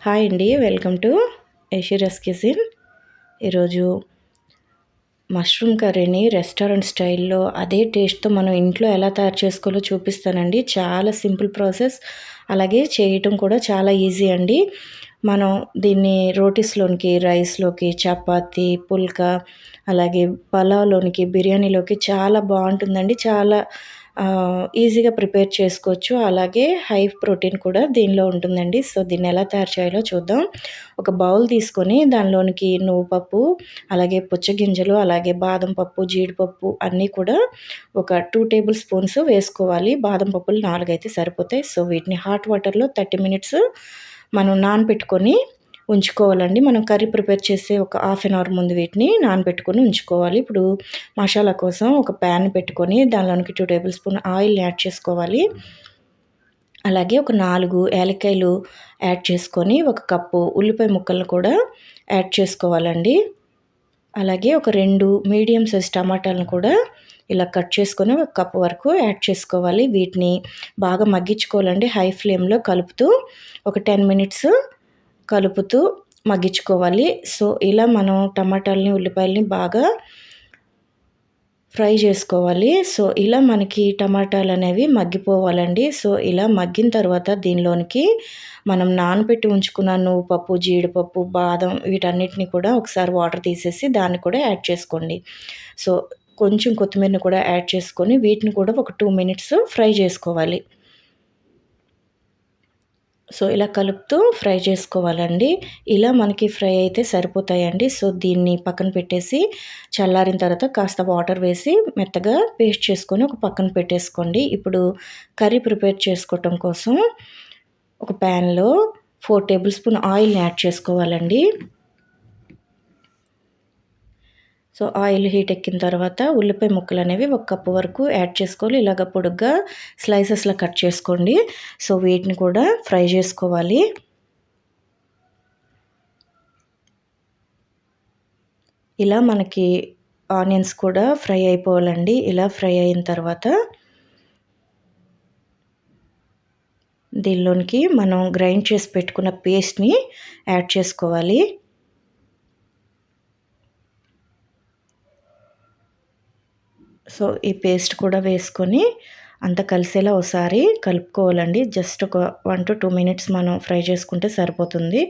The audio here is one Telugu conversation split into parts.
హాయ్ అండి, వెల్కమ్ టు ఏషిరస్ కిచెన్. ఈరోజు మష్రూమ్ కర్రీని రెస్టారెంట్ స్టైల్లో అదే టేస్ట్తో మనం ఇంట్లో ఎలా తయారు చేసుకోవాలో చూపిస్తానండి. చాలా సింపుల్ ప్రాసెస్, అలాగే చేయటం కూడా చాలా ఈజీ అండి. మనం దీన్ని రోటీస్లోనికి, రైస్లోకి, చపాతీ, పుల్కా, అలాగే పలావ్లోనికి, బిర్యానీలోకి చాలా బాగుంటుందండి. చాలా ఈజీగా ప్రిపేర్ చేసుకోవచ్చు. అలాగే హై ప్రోటీన్ కూడా దీనిలో ఉంటుందండి. సో దీన్ని ఎలా తయారు చేయాలో చూద్దాం. ఒక బౌల్ తీసుకొని దానిలోనికి నువ్వు పప్పు, అలాగే పుచ్చగింజలు, అలాగే బాదం పప్పు, జీడిపప్పు అన్నీ కూడా ఒక 2 టేబుల్ స్పూన్స్ వేసుకోవాలి. బాదం పప్పులు 4 అయితే సరిపోతాయి. సో వీటిని హాట్ వాటర్లో 30 మినిట్స్ మనం నానబెట్టుకొని ఉంచుకోవాలండి. మనం కర్రీ ప్రిపేర్ చేసే ఒక హాఫ్ అన్ అవర్ ముందు వీటిని నానబెట్టుకొని ఉంచుకోవాలి. ఇప్పుడు మసాలా కోసం ఒక ప్యాన్ పెట్టుకొని దానిలోనికి 2 టేబుల్ స్పూన్ ఆయిల్ యాడ్ చేసుకోవాలి. అలాగే ఒక 4 యాలక్కాయలు యాడ్ చేసుకొని, ఒక కప్పు ఉల్లిపాయ ముక్కలను కూడా యాడ్ చేసుకోవాలండి. అలాగే ఒక 2 మీడియం సైజ్ టమాటాలను కూడా ఇలా కట్ చేసుకొని ఒక కప్పు వరకు యాడ్ చేసుకోవాలి. వీటిని బాగా మగ్గించుకోవాలండి. హై ఫ్లేమ్లో కలుపుతూ ఒక 10 మినిట్స్ కలుపుతూ మగ్గించుకోవాలి. సో ఇలా మనం టమాటాలని, ఉల్లిపాయలని బాగా ఫ్రై చేసుకోవాలి. సో ఇలా మనకి టమాటాలు అనేవి మగ్గిపోవాలండి. సో ఇలా మగ్గిన తర్వాత దీనిలోనికి మనం నానబెట్టి ఉంచుకున్న నువ్వు పప్పు, జీడిపప్పు, బాదం వీటన్నిటిని కూడా ఒకసారి వాటర్ తీసేసి దాన్ని కూడా యాడ్ చేసుకోండి. సో కొంచెం కొత్తిమీరని కూడా యాడ్ చేసుకొని వీటిని కూడా ఒక 2 మినిట్స్ ఫ్రై చేసుకోవాలి. సో ఇలా కలుపుతూ ఫ్రై చేసుకోవాలండి. ఇలా మనకి ఫ్రై అయితే సరిపోతాయండి. సో దీన్ని పక్కన పెట్టేసి చల్లారిన తర్వాత కాస్త వాటర్ వేసి మెత్తగా పేస్ట్ చేసుకొని ఒక పక్కన పెట్టేసుకోండి. ఇప్పుడు కర్రీ ప్రిపేర్ చేసుకోవటం కోసం ఒక ప్యాన్లో 4 టేబుల్ స్పూన్ ఆయిల్ని యాడ్ చేసుకోవాలండి. సో ఆయిల్ హీట్ ఎక్కిన తర్వాత ఉల్లిపాయ ముక్కలు అనేవి 1 కప్పు వరకు యాడ్ చేసుకోవాలి. ఇలాగ పొడుగ్గా స్లైసెస్లా కట్ చేసుకోండి. సో వీటిని కూడా ఫ్రై చేసుకోవాలి. ఇలా మనకి ఆనియన్స్ కూడా ఫ్రై అయిపోవాలండి. ఇలా ఫ్రై అయిన తర్వాత దీనిలోనికి మనం గ్రైండ్ చేసి పెట్టుకున్న పేస్ట్ని యాడ్ చేసుకోవాలి. సో ఈ పేస్ట్ కూడా వేసుకొని అంతా కలిసేలా ఒకసారి కలుపుకోవాలండి. జస్ట్ ఒక 1 to 2 మినిట్స్ మనం ఫ్రై చేసుకుంటే సరిపోతుంది.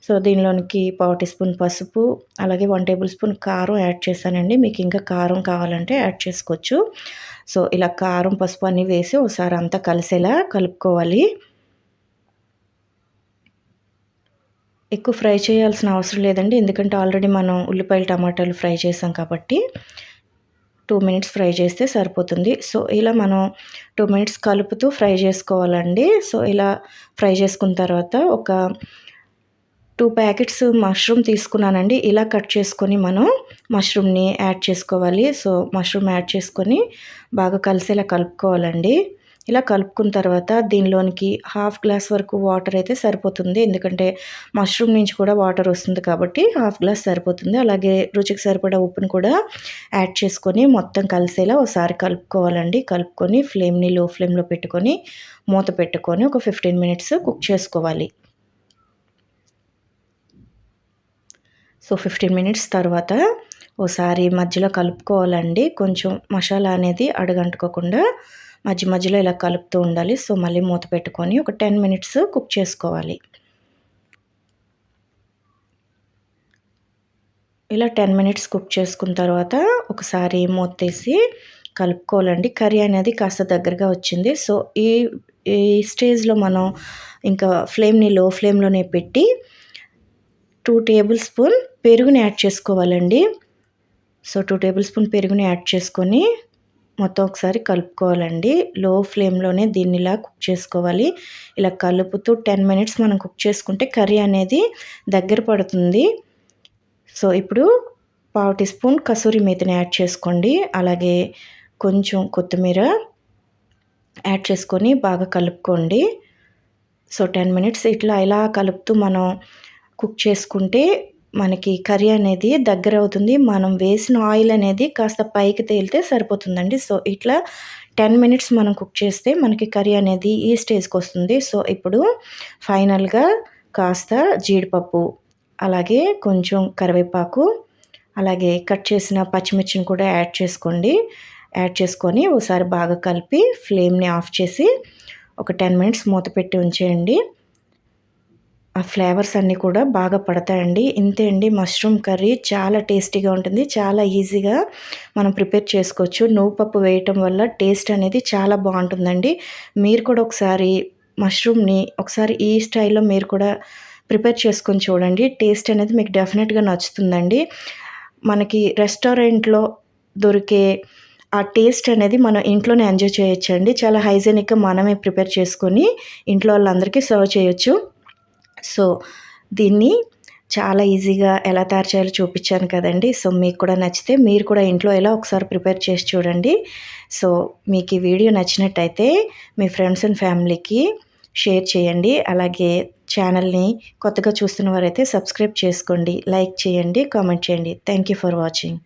సో దీనిలోనికి 1/2 టీ స్పూన్ పసుపు, అలాగే 1 టేబుల్ స్పూన్ కారం యాడ్ చేశానండి. మీకు ఇంకా కారం కావాలంటే యాడ్ చేసుకోవచ్చు. సో ఇలా కారం, పసుపు అన్నీ వేసి ఒకసారి అంతా కలిసేలా కలుపుకోవాలి. ఎక్కువ ఫ్రై చేయాల్సిన అవసరం లేదండి, ఎందుకంటే ఆల్రెడీ మనం ఉల్లిపాయలు, టమాటాలు ఫ్రై చేసాం కాబట్టి 2 మినిట్స్ ఫ్రై చేస్తే సరిపోతుంది. సో ఇలా మనం 2 మినిట్స్ కలుపుతూ ఫ్రై చేసుకోవాలండి. సో ఇలా ఫ్రై చేసుకున్న తర్వాత ఒక 2 ప్యాకెట్స్ మష్రూమ్ తీసుకున్నానండి. ఇలా కట్ చేసుకొని మనం మష్రూమ్ని యాడ్ చేసుకోవాలి. సో మష్రూమ్ యాడ్ చేసుకొని బాగా కలిసేలా కలుపుకోవాలండి. ఇలా కలుపుకున్న తర్వాత దీనిలోనికి 1/2 గ్లాస్ వరకు వాటర్ అయితే సరిపోతుంది, ఎందుకంటే మష్రూమ్ నుంచి కూడా వాటర్ వస్తుంది కాబట్టి 1/2 గ్లాస్ సరిపోతుంది. అలాగే రుచికి సరిపడా ఉప్పును కూడా యాడ్ చేసుకొని మొత్తం కలిసేలా ఒకసారి కలుపుకోవాలండి. కలుపుకొని ఫ్లేమ్ని లో ఫ్లేమ్లో పెట్టుకొని మూత పెట్టుకొని ఒక 15 మినిట్స్ కుక్ చేసుకోవాలి. సో 15 మినిట్స్ తర్వాత ఒకసారి మధ్యలో కలుపుకోవాలండి. కొంచెం మసాలా అనేది అడుగంటుకోకుండా మధ్యలో ఇలా కలుపుతూ ఉండాలి. సో మళ్ళీ మూత పెట్టుకొని ఒక 10 మినిట్స్ కుక్ చేసుకోవాలి. ఇలా 10 మినిట్స్ కుక్ చేసుకున్న తర్వాత ఒకసారి మూత తీసి కలుపుకోవాలండి. కర్రీ అనేది కాస్త దగ్గరగా వచ్చింది. సో ఈ స్టేజ్లో మనం ఇంకా ఫ్లేమ్ని లో ఫ్లేమ్లోనే పెట్టి 2 టేబుల్ స్పూన్ పెరుగుని యాడ్ చేసుకోవాలండి. సో 2 టేబుల్ స్పూన్ పెరుగుని యాడ్ చేసుకొని మొత్తం ఒకసారి కలుపుకోవాలండి. లో ఫ్లేమ్లోనే దీన్ని ఇలా కుక్ చేసుకోవాలి. ఇలా కలుపుతూ 10 మినిట్స్ మనం కుక్ చేసుకుంటే కర్రీ అనేది దగ్గర పడుతుంది. సో ఇప్పుడు 1/2 టీ స్పూన్ కసూరి మేతిని యాడ్ చేసుకోండి. అలాగే కొంచెం కొత్తిమీర యాడ్ చేసుకొని బాగా కలుపుకోండి. సో 10 మినిట్స్ ఇలా కలుపుతూ మనం కుక్ చేసుకుంటే మనకి కర్రీ అనేది దగ్గర అవుతుంది. మనం వేసిన ఆయిల్ అనేది కాస్త పైకి తేలితే సరిపోతుందండి. సో ఇట్లా 10 మినిట్స్ మనం కుక్ చేస్తే మనకి కర్రీ అనేది ఈ స్టేజ్కి వస్తుంది. సో ఇప్పుడు ఫైనల్గా కాస్త జీడిపప్పు, అలాగే కొంచెం కరివేపాకు, అలాగే కట్ చేసిన పచ్చిమిర్చిని కూడా యాడ్ చేసుకొని ఒకసారి బాగా కలిపి ఫ్లేమ్ని ఆఫ్ చేసి ఒక 10 మినిట్స్ మూత పెట్టి ఉంచేయండి. ఆ ఫ్లేవర్స్ అన్నీ కూడా బాగా పడతాయండి. ఇంతే అండి, మష్రూమ్ కర్రీ చాలా టేస్టీగా ఉంటుంది. చాలా ఈజీగా మనం ప్రిపేర్ చేసుకోవచ్చు. నువ్వు పప్పు వేయటం వల్ల టేస్ట్ అనేది చాలా బాగుంటుందండి. మీరు కూడా మష్రూమ్ని ఒకసారి ఈ స్టైల్లో మీరు కూడా ప్రిపేర్ చేసుకొని చూడండి. టేస్ట్ అనేది మీకు డెఫినెట్గా నచ్చుతుందండి. మనకి రెస్టారెంట్లో దొరికే ఆ టేస్ట్ అనేది మనం ఇంట్లోనే ఎంజాయ్ చేయొచ్చండి. చాలా హైజీనిక్గా మనమే ప్రిపేర్ చేసుకొని ఇంట్లో వాళ్ళందరికీ సర్వ్ చేయొచ్చు. సో దీన్ని చాలా ఈజీగా ఎలా తయారు చేయాలో చూపించాను కదండి. సో మీకు కూడా నచ్చితే మీరు కూడా ఇంట్లో ఇలా ఒకసారి ప్రిపేర్ చేసి చూడండి. సో మీకు ఈ వీడియో నచ్చినట్టయితే మీ ఫ్రెండ్స్ అండ్ ఫ్యామిలీకి షేర్ చేయండి. అలాగే ఛానల్ని కొత్తగా చూస్తున్న వారైతే సబ్స్క్రైబ్ చేసుకోండి, లైక్ చేయండి, కామెంట్ చేయండి. Thank you for watching.